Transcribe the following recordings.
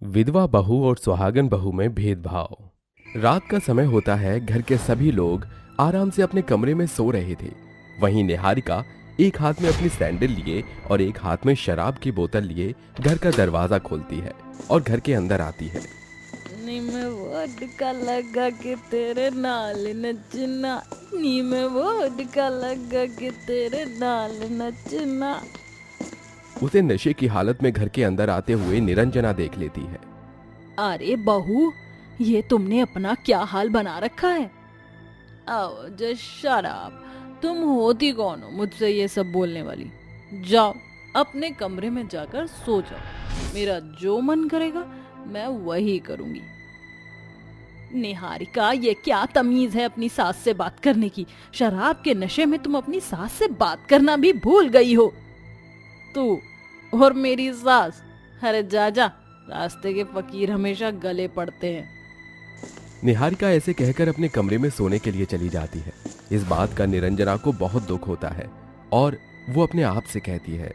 विधवा बहू और सुहागन बहू में भेदभाव। रात का समय होता है। घर के सभी लोग आराम से अपने कमरे में सो रहे थे। वहीं निहारिका एक हाथ में अपनी सैंडल लिए और एक हाथ में शराब की बोतल लिए घर का दरवाजा खोलती है और घर के अंदर आती है। नी में वोडका लगा के तेरे नाल नचना, नी में वोडका लगा के तेरे नाल नचना। उसे नशे की हालत में घर के अंदर आते हुए निरंजना देख लेती है। अरे बहू, ये तुमने अपना क्या हाल बना रखा है? आओ जस्ट शराब, तुम होती कौन हो मुझसे ये सब बोलने वाली? जाओ अपने कमरे में जाकर सो जाओ, मेरा जो मन करेगा मैं वही करूंगी। निहारिका, ये क्या तमीज है अपनी सास से बात करने की? शराब के नशे में तुम अपनी सास से बात करना भी भूल गई हो। तू और मेरी सास, अरे जा जा, रास्ते के फकीर हमेशा गले पड़ते हैं। निहारिका ऐसे कहकर अपने कमरे में सोने के लिए चली जाती है। इस बात का निरंजना को बहुत दुख होता है और वो अपने आप से कहती है,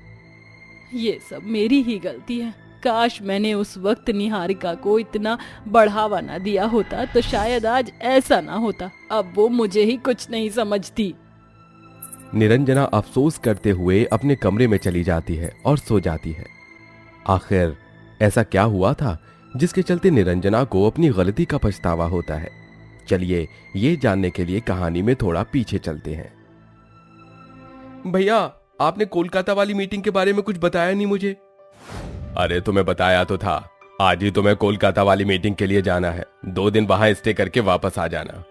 ये सब मेरी ही गलती है। काश मैंने उस वक्त निहारिका को इतना बढ़ावा ना दिया होता तो शायद आज ऐसा ना होता। अब वो मुझे ही कुछ नहीं समझती। निरंजना अफसोस करते हुए अपने कमरे में चली जाती है और सो जाती है। आखिर ऐसा क्या हुआ था जिसके चलते निरंजना को अपनी गलती का पछतावा होता है? चलिए ये जानने के लिए कहानी में थोड़ा पीछे चलते हैं। भैया, आपने कोलकाता वाली मीटिंग के बारे में कुछ बताया नहीं मुझे। अरे तुम्हें बताया तो था, आज ही तुम्हें कोलकाता वाली मीटिंग के लिए जाना है। 2 दिन वहां स्टे करके वापस आ जाना।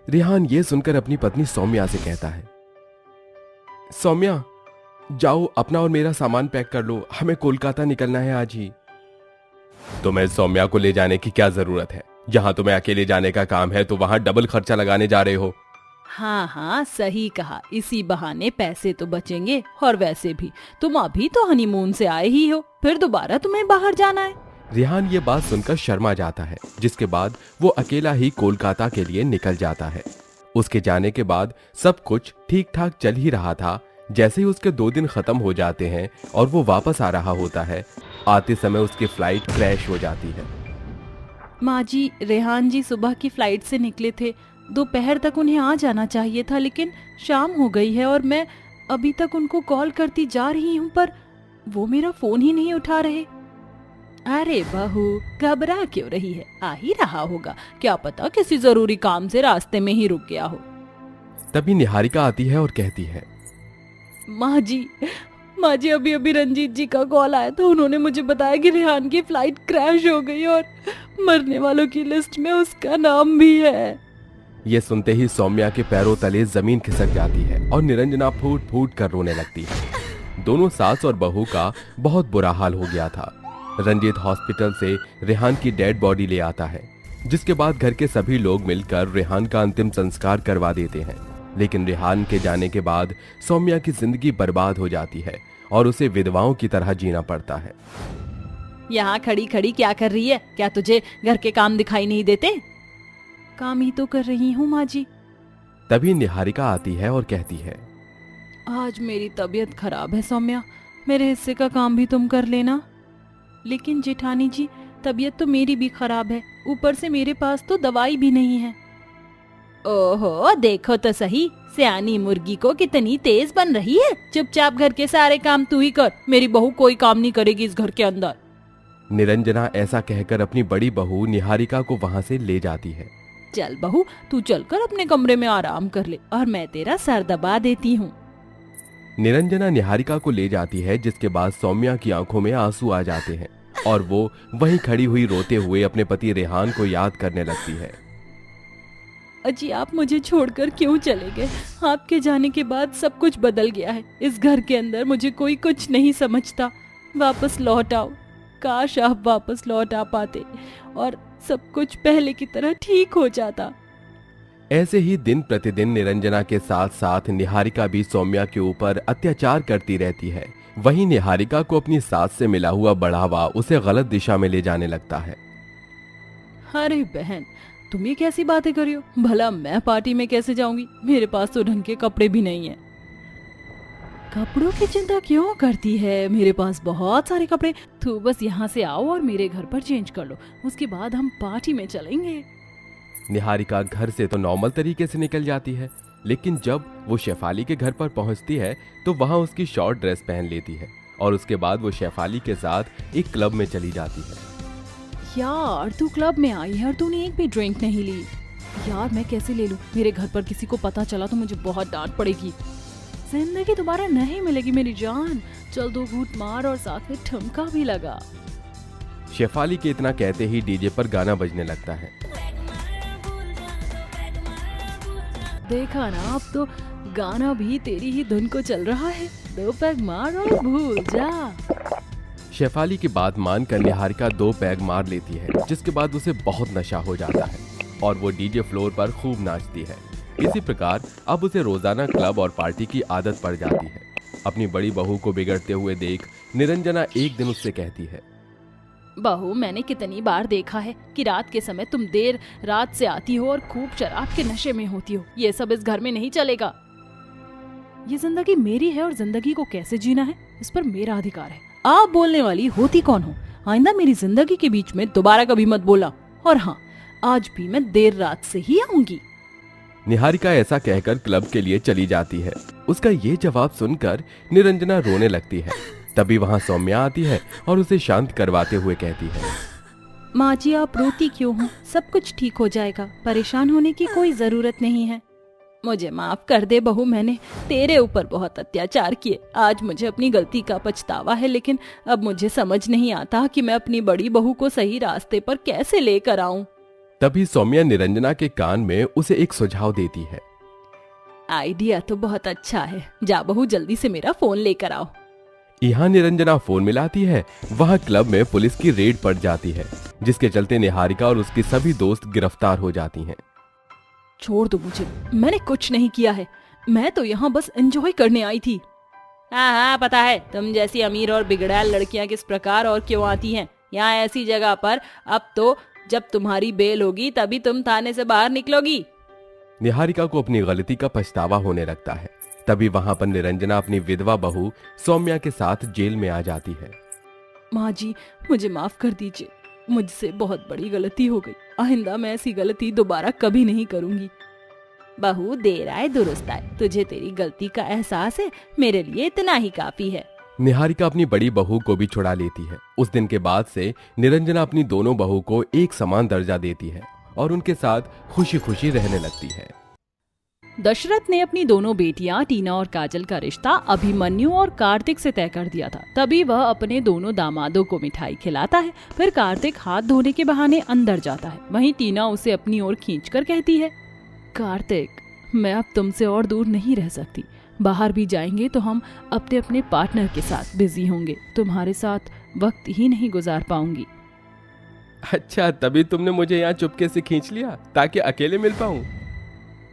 रिहान ये सुनकर अपनी पत्नी सौम्या से कहता है, सौम्या जाओ अपना और मेरा सामान पैक कर लो, हमें कोलकाता निकलना है आज ही। तुम्हें सौम्या को ले जाने की क्या जरूरत है? जहां तुम्हें अकेले जाने का काम है तो वहां डबल खर्चा लगाने जा रहे हो। हाँ हाँ, सही कहा, इसी बहाने पैसे तो बचेंगे। और वैसे भी तुम अभी तो हनीमून से आए ही हो, फिर दोबारा तुम्हें बाहर जाना है। रिहान ये बात सुनकर शर्मा जाता है, जिसके बाद वो अकेला ही कोलकाता के लिए निकल जाता है। उसके जाने के बाद सब कुछ ठीक ठाक चल ही रहा था। जैसे ही उसके 2 दिन खत्म हो जाते हैं और वो वापस आ रहा होता है, आते समय उसकी फ्लाइट क्रैश हो जाती है। माँ जी, रेहान जी सुबह की फ्लाइट से निकले थे। दोपहर तक उन्हें आ जाना चाहिए था, लेकिन शाम हो गई है और मैं अभी तक उनको कॉल करती जा रही हूँ, पर वो मेरा फोन ही नहीं उठा रहे। अरे बहू, घबरा क्यों रही है? आ ही रहा होगा, क्या पता किसी जरूरी काम से रास्ते में ही रुक गया हो। तभी निहारिका आती है और कहती है, माँ जी, माँ जी, अभी अभी रंजीत जी का कॉल आया था। उन्होंने मुझे बताया कि रेहान की फ्लाइट क्रैश हो गई और मरने वालों की लिस्ट में उसका नाम भी है। ये सुनते ही सौम्या के पैरों तले जमीन खिसक जाती है और निरंजना फूट फूट कर रोने लगती है। दोनों सास और बहू का बहुत बुरा हाल हो गया था। रंजीत हॉस्पिटल से रेहान की डेड बॉडी ले आता है, जिसके बाद घर के सभी लोग मिलकर रेहान का अंतिम संस्कार करवा देते हैं। लेकिन रेहान के जाने के बाद सौम्या की जिंदगी बर्बाद हो जाती है और उसे विधवाओं की तरह जीना पड़ता है। यहाँ खड़ी खड़ी क्या कर रही है? क्या तुझे घर के काम दिखाई नहीं देते? काम ही तो कर रही हूँ माँ जी। तभी निहारिका आती है और कहती है, आज मेरी तबीयत खराब है सौम्या, मेरे हिस्से का काम भी तुम कर लेना। लेकिन जेठानी जी, तबीयत तो मेरी भी खराब है, ऊपर से मेरे पास तो दवाई भी नहीं है। ओहो, देखो तो सही, सियानी मुर्गी को कितनी तेज बन रही है। चुपचाप घर के सारे काम तू ही कर, मेरी बहू कोई काम नहीं करेगी इस घर के अंदर। निरंजना ऐसा कहकर अपनी बड़ी बहू निहारिका को वहां से ले जाती है। चल बहू, तू चलकर अपने कमरे में आराम कर ले और मैं तेरा सर दबा देती हूँ। निरंजना निहारिका को ले जाती है, जिसके बाद सौम्या की आंखों में आंसू आ जाते हैं और वो वहीं खड़ी हुई रोते हुए अपने पति रेहान को याद करने लगती है। अजी, आप मुझे छोड़कर क्यों चले गए? आपके जाने के बाद सब कुछ बदल गया है। इस घर के अंदर मुझे कोई कुछ नहीं समझता। वापस लौट आओ। काश आप वापस लौट आ पाते और सब कुछ पहले की तरह ठीक हो जाता। ऐसे ही दिन प्रतिदिन निरंजना के साथ साथ निहारिका भी सौम्या के ऊपर अत्याचार करती रहती है। वहीं निहारिका को अपनी सास से मिला हुआ बढ़ावा उसे गलत दिशा में ले जाने लगता है। अरे बहन, तुम ये कैसी बातें कर रही हो? भला मैं पार्टी में कैसे जाऊंगी? मेरे पास तो ढंग के कपड़े भी नहीं है। कपड़ों की चिंता क्यों करती है, मेरे पास बहुत सारे कपड़े। तू बस यहाँ से आओ और मेरे घर पर चेंज कर लो, उसके बाद हम पार्टी में चलेंगे। निहारिका घर से तो नॉर्मल तरीके से निकल जाती है, लेकिन जब वो शेफाली के घर पर पहुंचती है तो वहां उसकी शॉर्ट ड्रेस पहन लेती है और उसके बाद वो शेफाली के साथ एक क्लब में चली जाती है। यार तू क्लब में आई है और तूने एक भी ड्रिंक नहीं ली। यार मैं कैसे ले लूं, मेरे घर पर किसी को पता चला तो मुझे बहुत डांट पड़ेगी। जिंदगी दोबारा नहीं मिलेगी मेरी जान। चल 2 घूंट मार और साथ में ठुमका भी लगा। शेफाली के इतना कहते ही डीजे पर गाना बजने लगता है। देखा ना, अब तो गाना भी तेरी ही धुन को चल रहा है। 2 पैग मार और भूल जा। शेफाली की बात मानकर निहारिका 2 पैग मार लेती है, जिसके बाद उसे बहुत नशा हो जाता है और वो डीजे फ्लोर पर खूब नाचती है। इसी प्रकार अब उसे रोजाना क्लब और पार्टी की आदत पड़ जाती है। अपनी बड़ी बहू को बिगड़ते हुए देख निरंजना एक दिन उससे कहती है, बहू मैंने कितनी बार देखा है कि रात के समय तुम देर रात से आती हो और खूब शराब के नशे में होती हो। ये सब इस घर में नहीं चलेगा। ये जिंदगी मेरी है और जिंदगी को कैसे जीना है इस पर मेरा अधिकार है। आप बोलने वाली होती कौन हो? आइंदा मेरी जिंदगी के बीच में दोबारा कभी मत बोला। और हाँ, आज भी मैं देर रात से ही आऊंगी। निहारिका ऐसा कहकर क्लब के लिए चली जाती है। उसका ये जवाब सुनकर निरंजना रोने लगती है। तभी वहाँ सौम्या आती है और उसे शांत करवाते हुए कहती है, माँ जी आप रोती क्यों हो? सब कुछ ठीक हो जाएगा, परेशान होने की कोई जरूरत नहीं है। मुझे माफ कर दे बहू, मैंने तेरे ऊपर बहुत अत्याचार किए। आज मुझे अपनी गलती का पछतावा है, लेकिन अब मुझे समझ नहीं आता कि मैं अपनी बड़ी बहू को सही रास्ते पर कैसे लेकर आऊं। तभी सौम्या निरंजना के कान में उसे एक सुझाव देती है। आइडिया तो बहुत अच्छा है, जा बहू जल्दी से मेरा फोन लेकर आओ। यहाँ निरंजना फोन मिलाती है। वहाँ क्लब में पुलिस की रेड पड़ जाती है, जिसके चलते निहारिका और उसकी सभी दोस्त गिरफ्तार हो जाती हैं। छोड़ दो मुझे, मैंने कुछ नहीं किया है। मैं तो यहाँ बस एंजॉय करने आई थी। हाँ हाँ पता है तुम जैसी अमीर और बिगड़ैल लड़कियाँ किस प्रकार और क्यों आती हैं यहाँ ऐसी जगह पर। अब तो जब तुम्हारी बेल होगी तभी तुम थाने से बाहर निकलोगी। निहारिका को अपनी गलती का पछतावा होने लगता है। तभी वहाँ पर निरंजना अपनी विधवा बहू सौम्या के साथ जेल में आ जाती है। माँ जी मुझे माफ कर दीजिए, मुझसे बहुत बड़ी गलती हो गई। आइंदा मैं ऐसी गलती दोबारा कभी नहीं करूंगी। बहू देर आए दुरुस्त आए, तुझे तेरी गलती का एहसास है, मेरे लिए इतना ही काफी है। निहारिका अपनी बड़ी बहू को भी छुड़ा लेती है। उस दिन के बाद से निरंजना अपनी दोनों बहू को एक समान दर्जा देती है और उनके साथ खुशी खुशी रहने लगती है। दशरथ ने अपनी दोनों बेटियां टीना और काजल का रिश्ता अभिमन्यु और कार्तिक से तय कर दिया था। तभी वह अपने दोनों दामादों को मिठाई खिलाता है। फिर कार्तिक हाथ धोने के बहाने अंदर जाता है। वहीं टीना उसे अपनी ओर खींचकर कहती है, कार्तिक मैं अब तुमसे और दूर नहीं रह सकती। बाहर भी जाएंगे तो हम अपने अपने पार्टनर के साथ बिजी होंगे, तुम्हारे साथ वक्त ही नहीं गुजार पाऊंगी। अच्छा, तभी तुमने मुझे यहाँ चुपके से खींच लिया ताकि अकेले मिल पाऊं?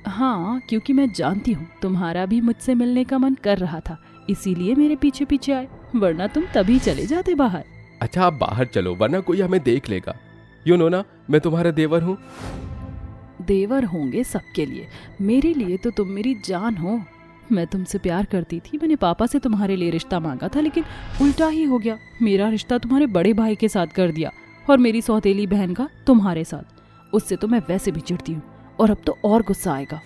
हाँ, क्योंकि मैं जानती हूँ तुम्हारा भी मुझसे मिलने का मन कर रहा था, इसीलिए मेरे पीछे पीछे आए, वरना तुम तभी चले जाते बाहर। अच्छा आप बाहर चलो, वरना कोई हमें देख लेगा। यू नो ना, मैं तुम्हारा देवर हूँ। देवर होंगे सबके लिए, मेरे लिए तो तुम मेरी जान हो। मैं तुमसे प्यार करती थी, मैंने पापा से तुम्हारे लिए रिश्ता मांगा था, लेकिन उल्टा ही हो गया। मेरा रिश्ता तुम्हारे बड़े भाई के साथ कर दिया और मेरी सौतेली बहन का तुम्हारे साथ। उससे तो मैं वैसे भी चिढ़ती हूँ और अब तो और गुस्सा आएगा।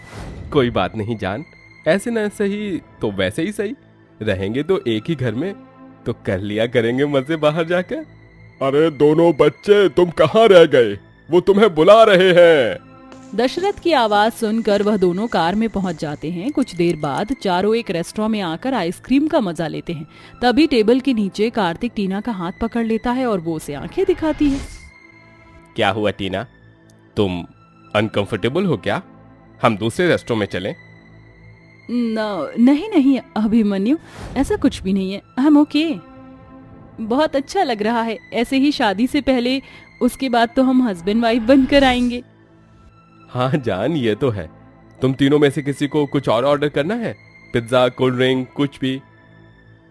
कोई बात नहीं जान, ऐसे न सही तो वैसे ही सही, रहेंगे तो एक ही घर में, तो कर लिया करेंगे मजे बाहर जाकर। अरे दोनों बच्चे तुम कहाँ रह गए? वो तुम्हें बुला रहे हैं। दशरथ की आवाज सुनकर वह दोनों कार में पहुंच जाते हैं। कुछ देर बाद चारों एक रेस्टोरेंट में आकर आइसक्रीम का मजा लेते हैं। तभी टेबल के नीचे कार्तिक टीना का हाथ पकड़ लेता है और वो उसे आंखें दिखाती है। क्या हुआ टीना, तुम अनकंफर्टेबल हो क्या? हम दूसरे रेस्टोरेंट में चलें? नहीं नहीं अभिमन्यु, ऐसा कुछ भी नहीं है, हम ओके। बहुत अच्छा लग रहा है, ऐसे ही शादी से पहले, उसके बाद तो हम हस्बैंड वाइफ बनकर आएंगे। हाँ जान, ये तो है। तुम तीनों में से किसी को कुछ और ऑर्डर करना है? पिज्जा, कोल्ड ड्रिंक, कुछ भी?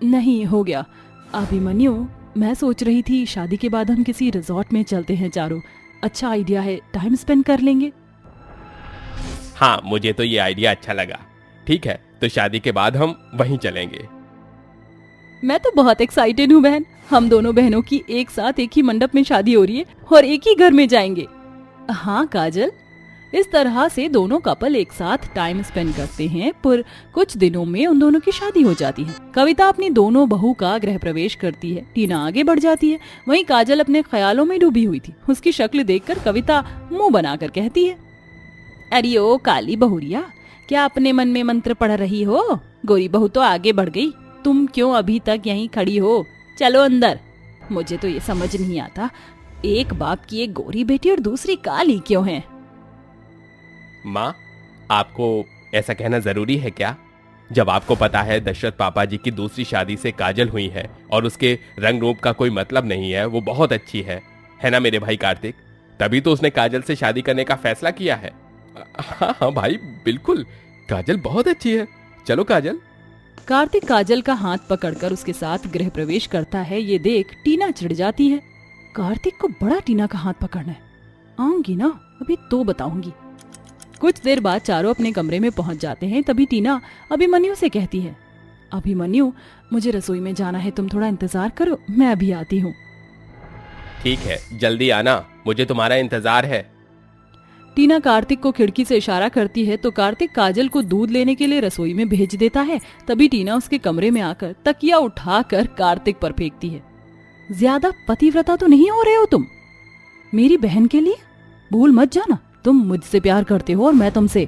नहीं, हो गया। अभिमन्यु, मैं सोच रही थी शादी के बाद हम किसी रिजॉर्ट में चलते हैं चारों। अच्छा आइडिया है, टाइम स्पेंड कर लेंगे। हाँ, मुझे तो ये आइडिया अच्छा लगा। ठीक है, तो शादी के बाद हम वहीं चलेंगे। मैं तो बहुत एक्साइटेड हूँ बहन। हम दोनों बहनों की एक साथ एक ही मंडप में शादी हो रही है और एक ही घर में जाएंगे। हाँ काजल, इस तरह से दोनों कपल एक साथ टाइम स्पेंड करते हैं, पर कुछ दिनों में उन दोनों की शादी हो जाती है। कविता अपनी दोनों बहू का गृह प्रवेश करती है, टीना आगे बढ़ जाती है। वहीं काजल अपने ख्यालों में डूबी हुई थी। उसकी शक्ल देखकर कविता मुंह बनाकर कहती है, अरे ओ काली बहुरिया, क्या अपने मन में मंत्र पढ़ रही हो? गोरी बहू तो आगे बढ़ गई, तुम क्यों अभी तक यहीं खड़ी हो? चलो अंदर। मुझे तो ये समझ नहीं आता, एक बाप की एक गोरी बेटी और दूसरी काली क्यों है? माँ, आपको ऐसा कहना जरूरी है क्या? जब आपको पता है दशरथ पापा जी की दूसरी शादी से काजल हुई है और उसके रंग रूप का कोई मतलब नहीं है, वो बहुत अच्छी है ना मेरे भाई कार्तिक? तभी तो उसने काजल से शादी करने का फैसला किया है। हाँ हाँ भाई, बिल्कुल, काजल बहुत अच्छी है। चलो काजल। कार्तिक काजल का हाथ पकड़कर उसके साथ गृह प्रवेश करता है। ये देख टीना चिढ़ जाती है। कार्तिक को बड़ा टीना का हाथ पकड़ना है। आऊंगी ना, अभी तो बताऊंगी। कुछ देर बाद चारों अपने कमरे में पहुंच जाते हैं। तभी टीना अभिमन्यु से कहती है, अभिमन्यु, मुझे रसोई में जाना है, तुम थोड़ा इंतजार करो, मैं अभी आती हूँ। ठीक है, जल्दी आना, मुझे तुम्हारा इंतजार है। टीना कार्तिक को खिड़की से इशारा करती है तो कार्तिक काजल को दूध लेने के लिए रसोई में भेज देता है। तभी टीना उसके कमरे में आकर तकिया उठाकर कार्तिक पर फेंकती है। ज्यादा पतिव्रता तो नहीं हो रहे हो तुम? मेरी बहन के लिए भूल मत जाना, तुम मुझसे प्यार करते हो और मैं तुमसे।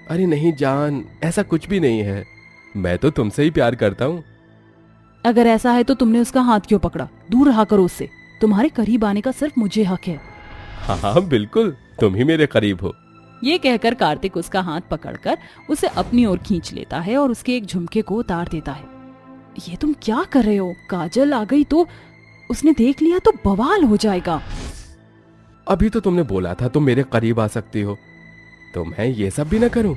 अरे नहीं जान, ऐसा कुछ भी नहीं है, मैं तो तुमसे ही प्यार करता हूँ। अगर ऐसा है तो तुमने उसका हाथ क्यों पकड़ा? दूर रहा करो उससे, तुम्हारे करीब आने का सिर्फ मुझे हक है। हाँ बिल्कुल, तुम ही मेरे करीब हो। ये कहकर कार्तिक उसका हाथ पकड़कर उसे अपनी ओर खींच लेता है और उसके एक झुमके को उतार देता है। ये तुम क्या कर रहे हो? काजल आ गई तो उसने देख लिया तो बवाल हो जाएगा। अभी तो तुमने बोला था तुम मेरे करीब आ सकती हो, तो मैं ये सब भी ना करूं?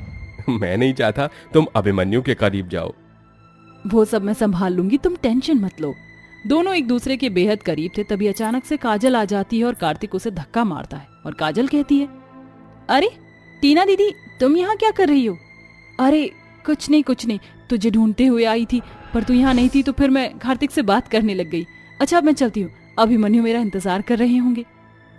मैं नहीं चाहता तुम अभिमन्यु के करीब जाओ। वो सब मैं संभाल लूंगी, तुम टेंशन मत लो। दोनों एक दूसरे के बेहद करीब थे। तभी अचानक से काजल आ जाती है और कार्तिक उसे धक्का मारता है और काजल कहती है, अरे टीना दीदी, तुम यहाँ क्या कर रही हो? अरे कुछ नहीं, तुझे ढूंढते हुए आई थी, पर तू यहाँ नहीं थी तो फिर मैं कार्तिक से बात करने लग गई। अच्छा अब मैं चलती हूँ, अभिमन्यु मेरा इंतजार कर रहे होंगे।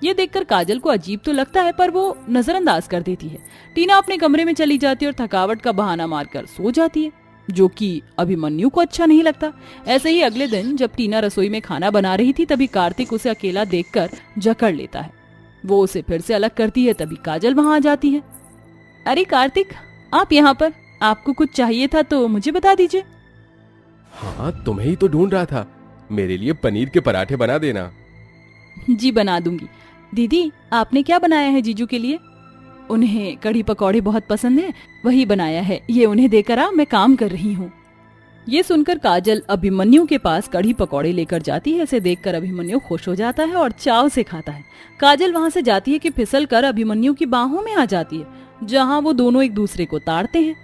ये देखकर काजल को अजीब तो लगता है पर वो नजरअंदाज कर देती है। टीना अपने कमरे में चली जाती है और थकावट का बहाना मारकर सो जाती है, जो कि अभिमन्यु को अच्छा नहीं लगता। ऐसे ही अगले दिन जब टीना रसोई में खाना बना रही थी तभी कार्तिक उसे अकेला देखकर जकड़ लेता है। वो उसे फिर से अलग करती है। तभी काजल वहां आ जाती है। अरे कार्तिक, आप यहाँ पर, आपको कुछ चाहिए था तो मुझे बता दीजिए। हाँ, तुम्हें ही तो ढूंढ रहा था, मेरे लिए पनीर के पराठे बना देना। जी बना दूंगी। दीदी, आपने क्या बनाया है जीजू के लिए? उन्हें कढ़ी पकौड़े बहुत पसंद है, वही बनाया है, ये उन्हें देकर आ, मैं काम कर रही हूँ। ये सुनकर काजल अभिमन्यु के पास कढ़ी पकौड़े लेकर जाती है। इसे देखकर अभिमन्यु खुश हो जाता है और चाव से खाता है। काजल वहां से जाती है कि फिसल कर अभिमन्यु की बाहों में आ जाती है, जहाँ वो दोनों एक दूसरे को ताड़ते हैं।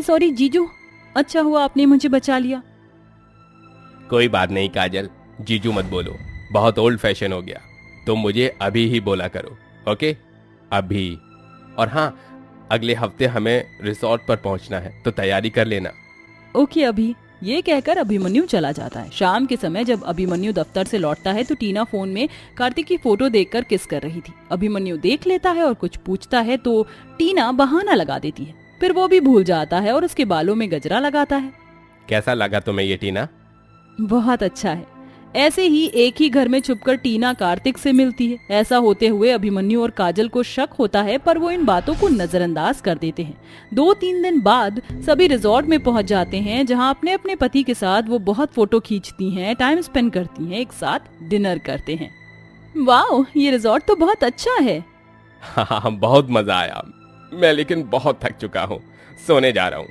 सॉरी जीजू, अच्छा हुआ आपने मुझे बचा लिया। कोई बात नहीं काजल, जीजू मत बोलो, बहुत ओल्ड फैशन हो गया, तुम मुझे अभी ही बोला करो, ओके? अभी। और हाँ, अगले हफ्ते हमें रिसोर्ट पर पहुंचना है, तो तैयारी कर लेना। ओके अभी। ये कहकर अभिमन्यु चला जाता है। शाम के समय जब अभिमन्यु दफ्तर से लौटता है तो टीना फोन में कार्तिक की फोटो देखकर किस कर रही थी। अभिमन्यु देख लेता है और कुछ पूछता है तो टीना बहाना लगा देती है। फिर वो भी भूल जाता है और उसके बालों में गजरा लगाता है। कैसा लगा तुम्हें ये टीना? बहुत अच्छा है। ऐसे ही एक ही घर में छुपकर टीना कार्तिक से मिलती है। ऐसा होते हुए अभिमन्यु और काजल को शक होता है, पर वो इन बातों को नजरअंदाज कर देते हैं। 2-3 दिन बाद सभी रिजॉर्ट में पहुंच जाते हैं, जहां अपने अपने पति के साथ वो बहुत फोटो खींचती हैं, टाइम स्पेंड करती हैं, एक साथ डिनर करते हैं। वाओ, ये रिजॉर्ट तो बहुत अच्छा है। हाँ, बहुत मजा आया। मैं लेकिन बहुत थक चुका हूँ, सोने जा रहा हूँ।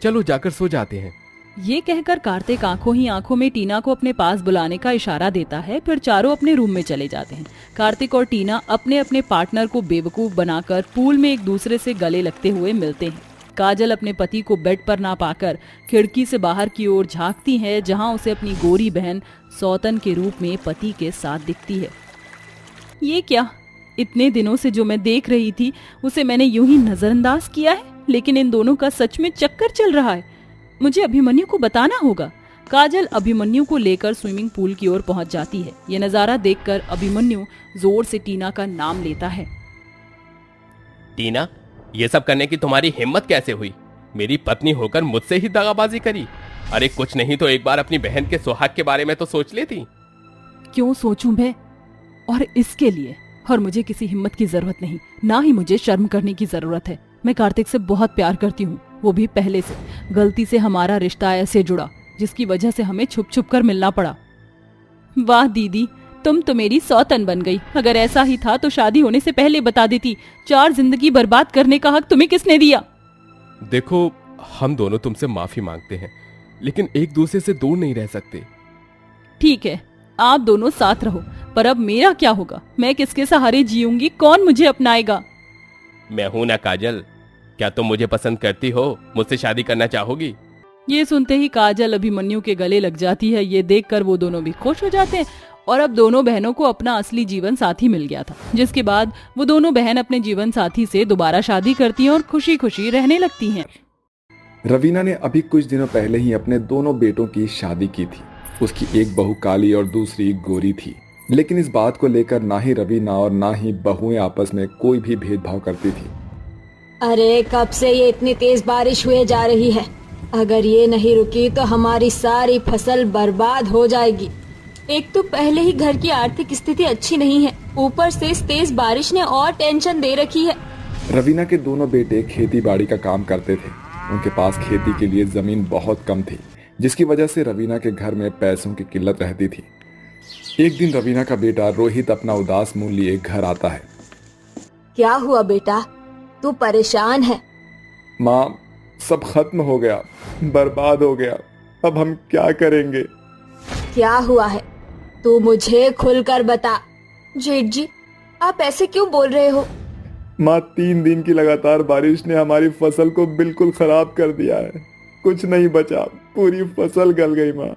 चलो जाकर सो जाते हैं। ये कहकर कार्तिक आंखों ही आंखों में टीना को अपने पास बुलाने का इशारा देता है। फिर चारों अपने रूम में चले जाते हैं। कार्तिक और टीना अपने अपने पार्टनर को बेवकूफ बनाकर पूल में एक दूसरे से गले लगते हुए मिलते हैं। काजल अपने पति को बेड पर ना पाकर खिड़की से बाहर की ओर झांकती है, जहां उसे अपनी गोरी बहन सौतन के रूप में पति के साथ दिखती है। ये क्या, इतने दिनों से जो मैं देख रही थी उसे मैंने यूं ही नजरअंदाज किया है, लेकिन इन दोनों का सच में चक्कर चल रहा है। मुझे अभिमन्यु को बताना होगा। काजल अभिमन्यु को लेकर स्विमिंग पूल की ओर पहुंच जाती है। ये नजारा देखकर अभिमन्यु जोर से टीना का नाम लेता है। टीना, ये सब करने की तुम्हारी हिम्मत कैसे हुई? मेरी पत्नी होकर मुझसे ही दगाबाजी करी। अरे कुछ नहीं तो एक बार अपनी बहन के सुहाग के बारे में तो सोच लेती। क्यों सोचूं मैं? और इसके लिए और मुझे किसी हिम्मत की जरूरत नहीं, ना ही मुझे शर्म करने की जरूरत है। मैं कार्तिक से बहुत प्यार करती हूँ, वो भी पहले से। गलती से हमारा रिश्ता ऐसे जुड़ा जिसकी वजह से हमें छुप छुप कर मिलना पड़ा। वाह दीदी, तुम तो मेरी सौतन बन गई। अगर ऐसा ही था तो शादी होने से पहले बता देती। 4 जिंदगी बर्बाद करने का हक तुम्हें किसने दिया? देखो, हम दोनों तुमसे माफी मांगते हैं, लेकिन एक दूसरे से दूर नहीं रह सकते। ठीक है, आप दोनों साथ रहो, पर अब मेरा क्या होगा? मैं किसके सहारे जीऊंगी? कौन मुझे अपनाएगा? मैं हूं ना काजल। क्या तुम मुझे पसंद करती हो? मुझसे शादी करना चाहोगी? ये सुनते ही काजल अभिमन्यु के गले लग जाती है। ये देखकर वो दोनों भी खुश हो जाते हैं और अब दोनों बहनों को अपना असली जीवन साथी मिल गया था, जिसके बाद वो दोनों बहन अपने जीवन साथी से दोबारा शादी करती हैं और खुशी खुशी रहने लगती हैं। रवीना ने अभी कुछ दिनों पहले ही अपने दोनों बेटों की शादी की थी। उसकी एक बहू काली और दूसरी गोरी थी, लेकिन इस बात को लेकर ना ही रवीना और ना ही बहुएं आपस में कोई भी भेदभाव करती थी। अरे कब से ये इतनी तेज बारिश हुए जा रही है? अगर ये नहीं रुकी तो हमारी सारी फसल बर्बाद हो जाएगी। एक तो पहले ही घर की आर्थिक स्थिति अच्छी नहीं है, ऊपर से इस तेज बारिश ने और टेंशन दे रखी है। रवीना के दोनों बेटे खेती बाड़ी का काम करते थे। उनके पास खेती के लिए जमीन बहुत कम थी, जिसकी वजह से रवीना के घर में पैसों की किल्लत रहती थी। एक दिन रवीना का बेटा रोहित अपना उदास मुंह लिए घर आता है। क्या हुआ बेटा, तू परेशान है? माँ, सब खत्म हो गया, बर्बाद हो गया, अब हम क्या करेंगे? क्या हुआ है, तू मुझे खुलकर बता। जेठ जी, आप ऐसे क्यों बोल रहे हो? माँ, 3 दिन की लगातार बारिश ने हमारी फसल को बिल्कुल खराब कर दिया है। कुछ नहीं बचा, पूरी फसल गल गई माँ।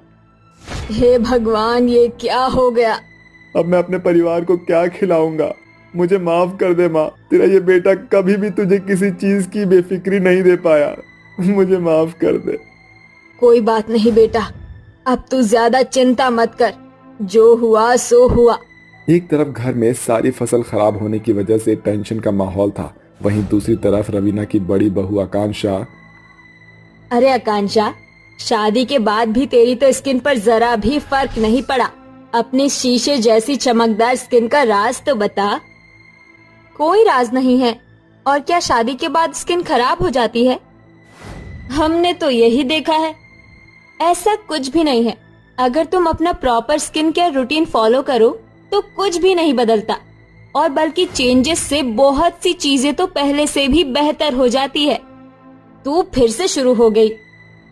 हे भगवान, ये क्या हो गया? अब मैं अपने परिवार को क्या खिलाऊंगा? मुझे माफ कर दे माँ, तेरा ये बेटा कभी भी तुझे किसी चीज की बेफिक्री नहीं दे पाया। मुझे माफ कर दे। कोई बात नहीं बेटा, अब तू ज्यादा चिंता मत कर, जो हुआ सो हुआ। एक तरफ घर में सारी फसल खराब होने की वजह से टेंशन का माहौल था, वहीं दूसरी तरफ रवीना की बड़ी बहू आकांक्षा। अरे आकांक्षा, शादी के बाद भी तेरी तो स्किन पर जरा भी फर्क नहीं पड़ा। अपनी शीशे जैसी चमकदार स्किन का राज तो बता। कोई राज नहीं है। और क्या शादी के बाद स्किन खराब हो जाती है? हमने तो यही देखा है। ऐसा कुछ भी नहीं है। अगर तुम अपना proper skin care routine follow करो तो कुछ भी नहीं बदलता, और बल्कि चेंजेस से बहुत सी चीजें तो पहले से भी बेहतर हो जाती है। तू फिर से शुरू हो गई।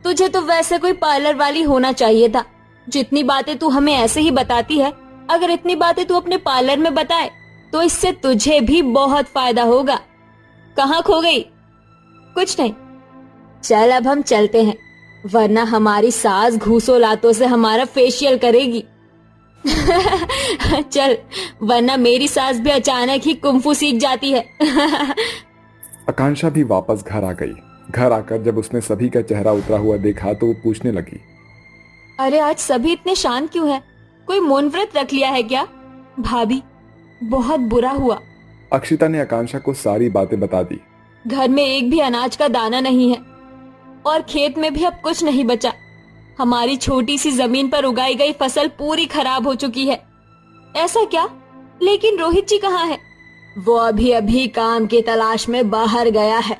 तुझे तो वैसे कोई पार्लर वाली होना चाहिए था। जितनी बातें तू हमें ऐसे ही बताती है, अगर इतनी बातें तू अपने पार्लर में बताए तो इससे तुझे भी बहुत फायदा होगा। कहाँ खो गई? कुछ नहीं, चल अब हम चलते हैं, वरना हमारी सास घूसो लातों से हमारा फेशियल करेगी। चल, वरना मेरी सास भी अचानक ही कुंफू सीख जाती है। आकांक्षा भी वापस घर आ गई। घर आकर जब उसने सभी का चेहरा उतरा हुआ देखा तो वो पूछने लगी, अरे आज सभी इतने शांत क्यों है? कोई मौन व्रत रख लिया है क्या? भाभी, बहुत बुरा हुआ। अक्षिता ने आकांक्षा को सारी बातें बता दी। घर में एक भी अनाज का दाना नहीं है और खेत में भी अब कुछ नहीं बचा। हमारी छोटी सी जमीन पर उगाई गई फसल पूरी खराब हो चुकी है। ऐसा क्या? लेकिन रोहित जी कहाँ है? वो अभी अभी काम की तलाश में बाहर गया है।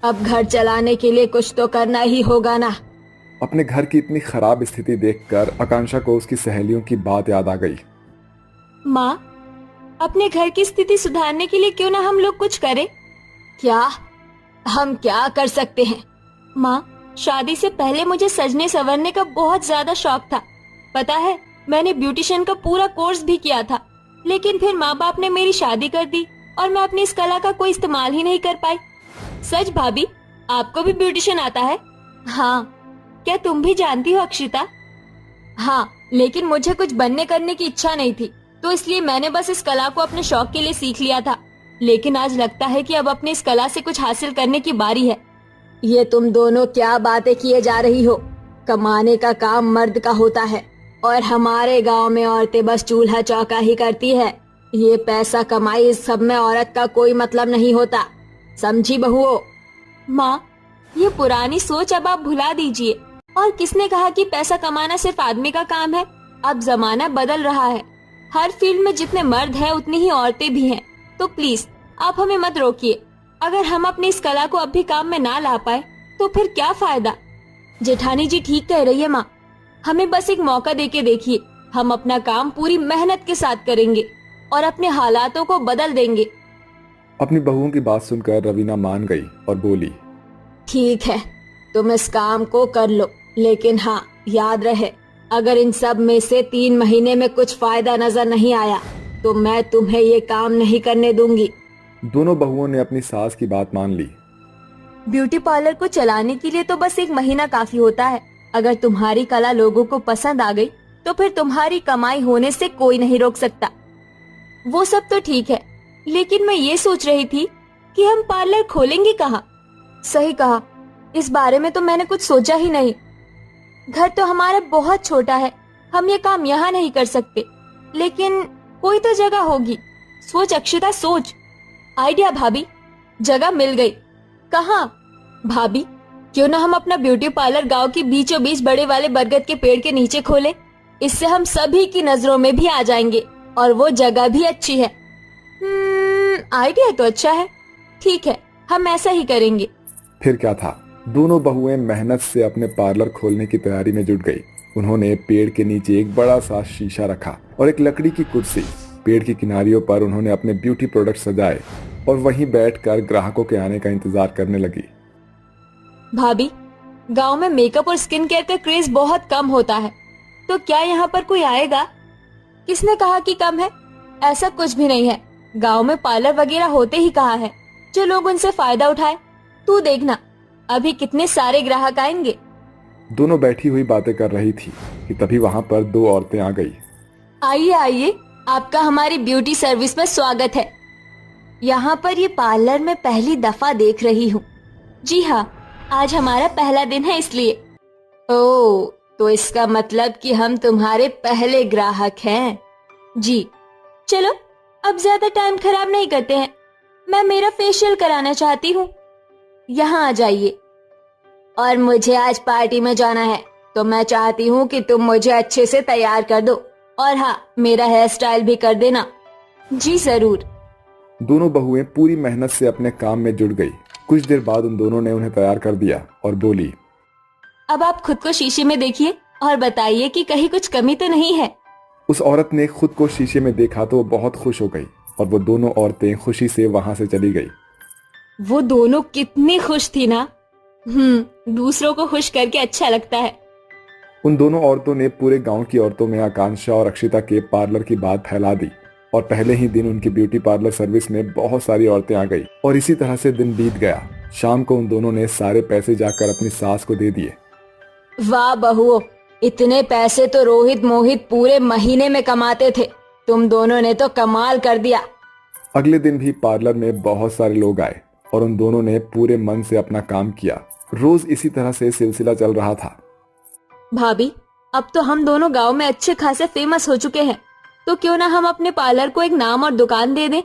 अब घर चलाने के लिए कुछ तो करना ही होगा ना। अपने घर की इतनी खराब स्थिति देखकर आकांक्षा को उसकी सहेलियों की बात याद आ गई। माँ, अपने घर की स्थिति सुधारने के लिए क्यों ना हम लोग कुछ करें? क्या? हम क्या कर सकते हैं? माँ, शादी से पहले मुझे सजने संवरने का बहुत ज्यादा शौक था। पता है, मैंने ब्यूटिशियन का पूरा कोर्स भी किया था, लेकिन फिर माँ बाप ने मेरी शादी कर दी और मैं अपनी इस कला का कोई इस्तेमाल ही नहीं कर पाई। सच भाभी, आपको भी ब्यूटिशियन आता है? हाँ। क्या तुम भी जानती हो अक्षिता? हाँ, लेकिन मुझे कुछ बनने करने की इच्छा नहीं थी, तो इसलिए मैंने बस इस कला को अपने शौक के लिए सीख लिया था। लेकिन आज लगता है कि अब अपनी इस कला से कुछ हासिल करने की बारी है। ये तुम दोनों क्या बातें किए जा रही हो? कमाने का काम मर्द का होता है और हमारे गांव में औरतें बस चूल्हा चौका ही करती है। ये पैसा कमाई इस सब में औरत का कोई मतलब नहीं होता, समझी बहुओं? माँ, ये पुरानी सोच अब आप भुला दीजिए। और किसने कहा कि पैसा कमाना सिर्फ आदमी का काम है? अब जमाना बदल रहा है। हर फील्ड में जितने मर्द हैं उतनी ही औरतें भी हैं। तो प्लीज आप हमें मत रोकिए। अगर हम अपनी इस कला को अब भी काम में ना ला पाए तो फिर क्या फायदा? जेठानी जी ठीक कह रही है माँ, हमें बस एक मौका देके देखिए। हम अपना काम पूरी मेहनत के साथ करेंगे और अपने हालातों को बदल देंगे। अपनी बहुओं की बात सुनकर रवीना मान गई और बोली, ठीक है, तुम इस काम को कर लो, लेकिन हाँ याद रहे, अगर इन सब में से 3 महीने में कुछ फायदा नजर नहीं आया तो मैं तुम्हें ये काम नहीं करने दूंगी। दोनों बहुओं ने अपनी सास की बात मान ली। ब्यूटी पार्लर को चलाने के लिए तो बस 1 महीना काफी होता है। अगर तुम्हारी कला लोगों को पसंद आ गई तो फिर तुम्हारी कमाई होने से कोई नहीं रोक सकता। वो सब तो ठीक है, लेकिन मैं ये सोच रही थी कि हम पार्लर खोलेंगे कहाँ? सही कहा, इस बारे में तो मैंने कुछ सोचा ही नहीं। घर तो हमारा बहुत छोटा है, हम ये काम यहाँ नहीं कर सकते, लेकिन कोई तो जगह होगी। सोच अक्षिता सोच। आइडिया भाभी, जगह मिल गई। कहाँ? भाभी, क्यों ना हम अपना ब्यूटी पार्लर गांव के बीचों बीच बड़े वाले बरगद के पेड़ के नीचे खोले? इससे हम सभी की नजरों में भी आ जाएंगे और वो जगह भी अच्छी है। आइडिया तो अच्छा है, ठीक है, हम ऐसा ही करेंगे। फिर क्या था, दोनों बहुएं मेहनत से अपने पार्लर खोलने की तैयारी में जुट गई। उन्होंने पेड़ के नीचे एक बड़ा सा शीशा रखा और एक लकड़ी की कुर्सी। पेड़ की किनारियों पर उन्होंने अपने ब्यूटी प्रोडक्ट सजाए और वहीं बैठकर ग्राहकों के आने का इंतजार करने लगी। भाभी, गांव में मेकअप और स्किन केयर का क्रेज बहुत कम होता है, तो क्या यहाँ पर कोई आएगा? किसने कहा कि कम है? ऐसा कुछ भी नहीं है। गांव में पार्लर वगैरह होते ही कहा है जो लोग उनसे फायदा उठाए। तू देखना, अभी कितने सारे ग्राहक आएंगे। दोनों बैठी हुई बातें कर रही थी कि तभी वहां पर 2 औरतें आ गई। आइए आइए, आपका हमारी ब्यूटी सर्विस में स्वागत है। यहाँ पर ये पार्लर में पहली दफा देख रही हूँ। जी हाँ, आज हमारा पहला दिन है इसलिए। ओह, तो इसका मतलब कि हम तुम्हारे पहले ग्राहक हैं। जी, चलो अब ज्यादा टाइम खराब नहीं करते हैं। मैं मेरा फेशियल कराना चाहती हूँ। यहाँ आ जाइए। और मुझे आज पार्टी में जाना है, तो मैं चाहती हूँ कि तुम मुझे अच्छे से तैयार कर दो, और हाँ, मेरा हेयर स्टाइल भी कर देना। जी जरूर। दोनों बहुएं पूरी मेहनत से अपने काम में जुट गई। कुछ देर बाद उन दोनों ने उन्हें तैयार कर दिया और बोली, अब आप खुद को शीशे में देखिए और बताइए कि कहीं कुछ कमी तो नहीं है। उस औरत ने खुद को शीशे में देखा तो वो बहुत खुश हो गई और वो दोनों औरतें खुशी से वहां से चली गई। वो दोनों कितनी खुश थी ना। दूसरों को खुश करके अच्छा लगता है। उन दोनों औरतों ने पूरे गांव की औरतों में आकांक्षा और अक्षिता के पार्लर की बात फैला दी और पहले ही दिन उनकी ब्यूटी पार्लर सर्विस में बहुत सारी औरतें आ गई और इसी तरह से दिन बीत गया। शाम को उन दोनों ने सारे पैसे जाकर अपनी सास को दे दिए। वाह बहुओं, इतने पैसे तो रोहित मोहित पूरे महीने में कमाते थे। तुम दोनों ने तो कमाल कर दिया। अगले दिन भी पार्लर में बहुत सारे लोग आए और उन दोनों ने पूरे मन से अपना काम किया। रोज इसी तरह से सिलसिला चल रहा था। भाभी, अब तो हम दोनों गांव में अच्छे खासे फेमस हो चुके हैं, तो क्यों ना हम अपने पार्लर को एक नाम और दुकान दे दें?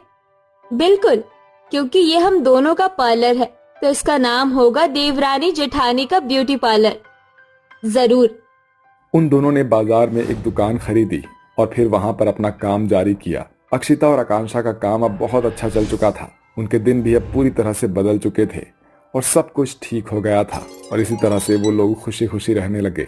बिल्कुल, क्योंकि ये हम दोनों का पार्लर है, तो इसका नाम होगा देवरानी जेठानी का ब्यूटी पार्लर। जरूर। उन दोनों ने बाजार में एक दुकान खरीदी और फिर वहां पर अपना काम जारी किया। अक्षिता और आकांक्षा का काम अब बहुत अच्छा चल चुका था। उनके दिन भी अब पूरी तरह से बदल चुके थे और सब कुछ ठीक हो गया था और इसी तरह से वो लोग खुशी खुशी रहने लगे।